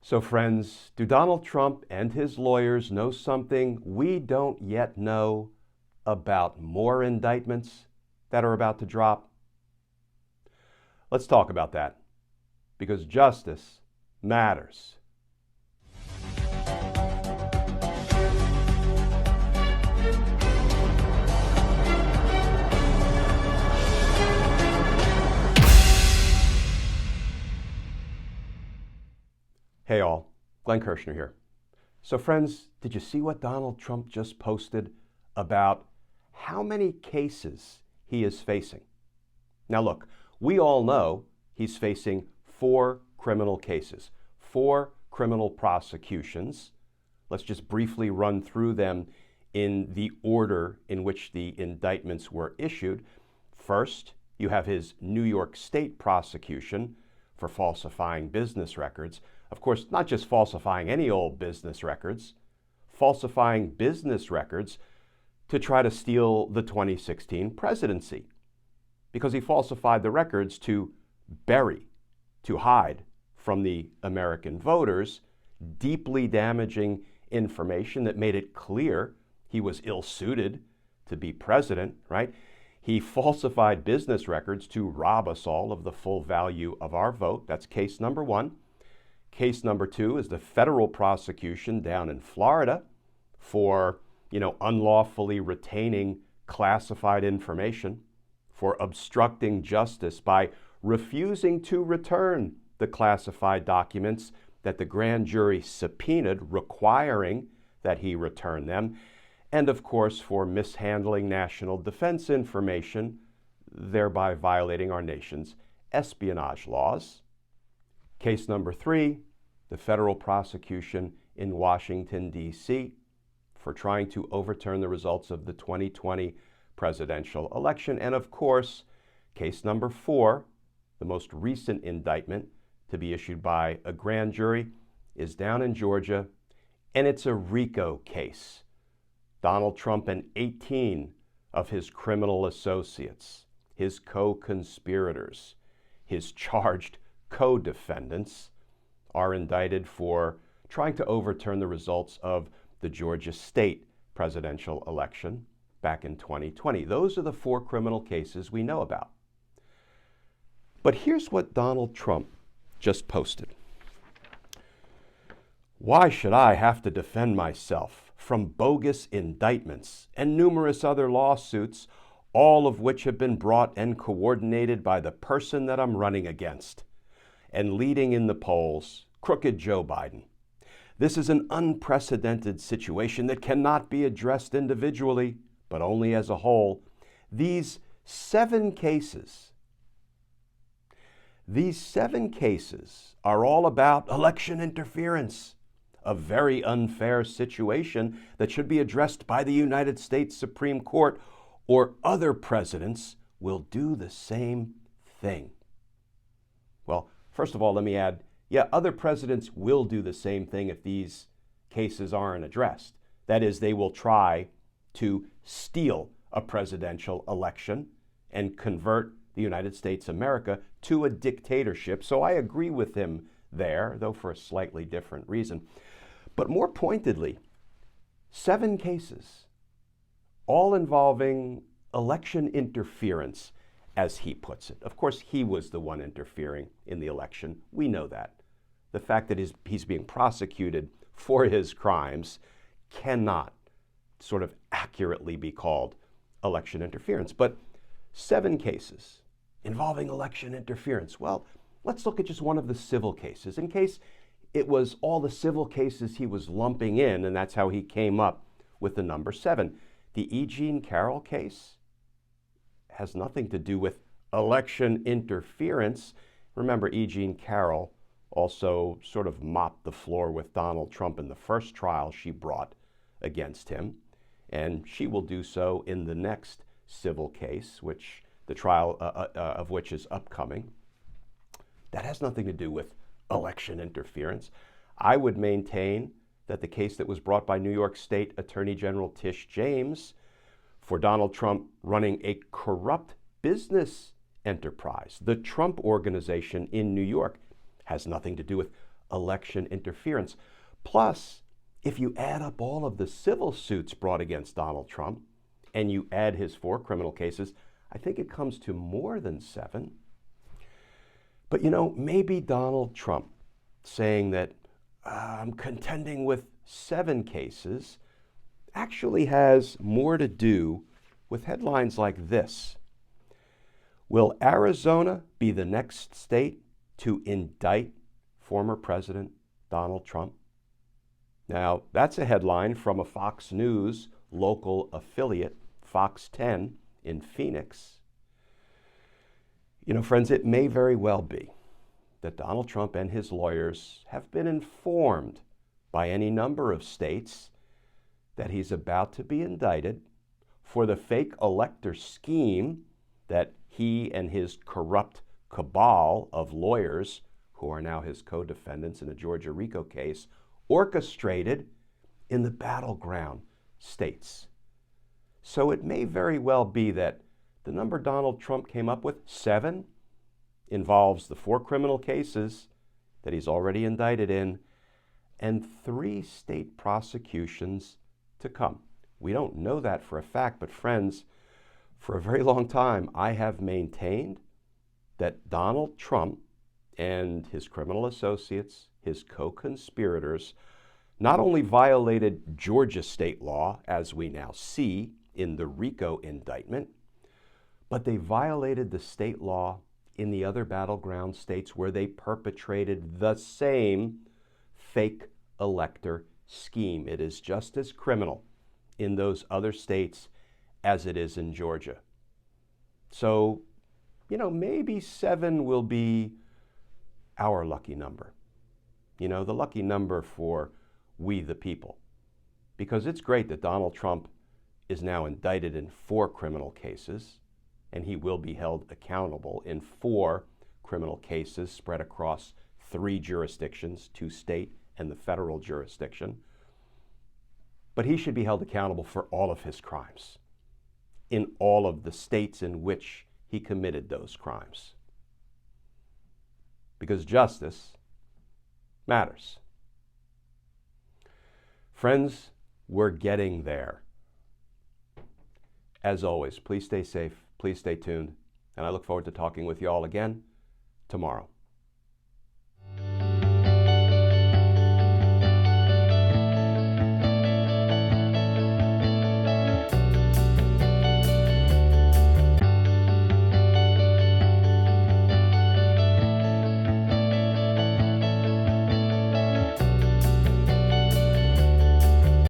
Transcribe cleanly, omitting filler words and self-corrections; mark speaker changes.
Speaker 1: So friends, do Donald Trump and his lawyers know something we don't yet know about more indictments that are about to drop? Let's talk about that, because justice matters. Hey all, Glenn Kirshner here. So friends, did you see what Donald Trump just posted about how many cases he is facing? Now look, we all know he's facing 4 criminal cases, 4 criminal prosecutions. Let's just briefly run through them in the order in which the indictments were issued. First, you have his New York State prosecution for falsifying business records. Of course, not just falsifying any old business records, falsifying business records to try to steal the 2016 presidency, because he falsified the records to bury, to hide from the American voters, deeply damaging information that made it clear he was ill-suited to be president, right? He falsified business records to rob us all of the full value of our vote. That's case number 1. Case number 2 is the federal prosecution down in Florida for, unlawfully retaining classified information, for obstructing justice by refusing to return the classified documents that the grand jury subpoenaed, requiring that he return them, and of course for mishandling national defense information, thereby violating our nation's espionage laws. Case number 3, the federal prosecution in Washington, D.C. for trying to overturn the results of the 2020 presidential election. And of course, case number 4, the most recent indictment to be issued by a grand jury, is down in Georgia, and it's a RICO case. Donald Trump and 18 of his criminal associates, his co-conspirators, his charged co-defendants, are indicted for trying to overturn the results of the Georgia state presidential election back in 2020. Those are the 4 criminal cases we know about. But here's what Donald Trump just posted. Why should I have to defend myself from bogus indictments and numerous other lawsuits, all of which have been brought and coordinated by the person that I'm running against and leading in the polls, crooked Joe Biden? This is an unprecedented situation that cannot be addressed individually, but only as a whole. These 7 cases are all about election interference, a very unfair situation that should be addressed by the United States Supreme Court, or other presidents will do the same thing. Well, first of all, let me add, other presidents will do the same thing if these cases aren't addressed. That is, they will try to steal a presidential election and convert the United States of America to a dictatorship. So I agree with him there, though for a slightly different reason. But more pointedly, 7 cases, all involving election interference, as he puts it. Of course, he was the one interfering in the election. We know that. The fact that he's being prosecuted for his crimes cannot sort of accurately be called election interference. But 7 cases involving election interference. Well, let's look at just one of the civil cases, in case it was all the civil cases he was lumping in, and that's how he came up with the number 7. The E. Jean Carroll case has nothing to do with election interference. Remember, E. Jean Carroll also sort of mopped the floor with Donald Trump in the first trial she brought against him, and she will do so in the next civil case, which the trial of which is upcoming. That has nothing to do with election interference. I would maintain that the case that was brought by New York State Attorney General Tish James for Donald Trump running a corrupt business enterprise, the Trump Organization in New York, has nothing to do with election interference. Plus, if you add up all of the civil suits brought against Donald Trump and you add his 4 criminal cases, I think it comes to more than 7. But maybe Donald Trump saying that I'm contending with 7 cases actually has more to do with headlines like this. Will Arizona be the next state to indict former President Donald Trump? Now, that's a headline from a Fox News local affiliate, Fox 10 in Phoenix. Friends, it may very well be that Donald Trump and his lawyers have been informed by any number of states that he's about to be indicted for the fake elector scheme that he and his corrupt cabal of lawyers, who are now his co-defendants in a Georgia RICO case, orchestrated in the battleground states. So it may very well be that the number Donald Trump came up with, 7, involves the 4 criminal cases that he's already indicted in and 3 state prosecutions to come. We don't know that for a fact, but friends, for a very long time, I have maintained that Donald Trump and his criminal associates, his co-conspirators, not only violated Georgia state law, as we now see in the RICO indictment, but they violated the state law in the other battleground states where they perpetrated the same fake elector scheme. It is just as criminal in those other states as it is in Georgia. So, maybe 7 will be our lucky number. The lucky number for we the people. Because it's great that Donald Trump is now indicted in 4 criminal cases, and he will be held accountable in 4 criminal cases spread across 3 jurisdictions, 2 state and the federal jurisdiction. But he should be held accountable for all of his crimes in all of the states in which he committed those crimes. Because justice matters. Friends, we're getting there. As always, please stay safe, please stay tuned, and I look forward to talking with you all again tomorrow.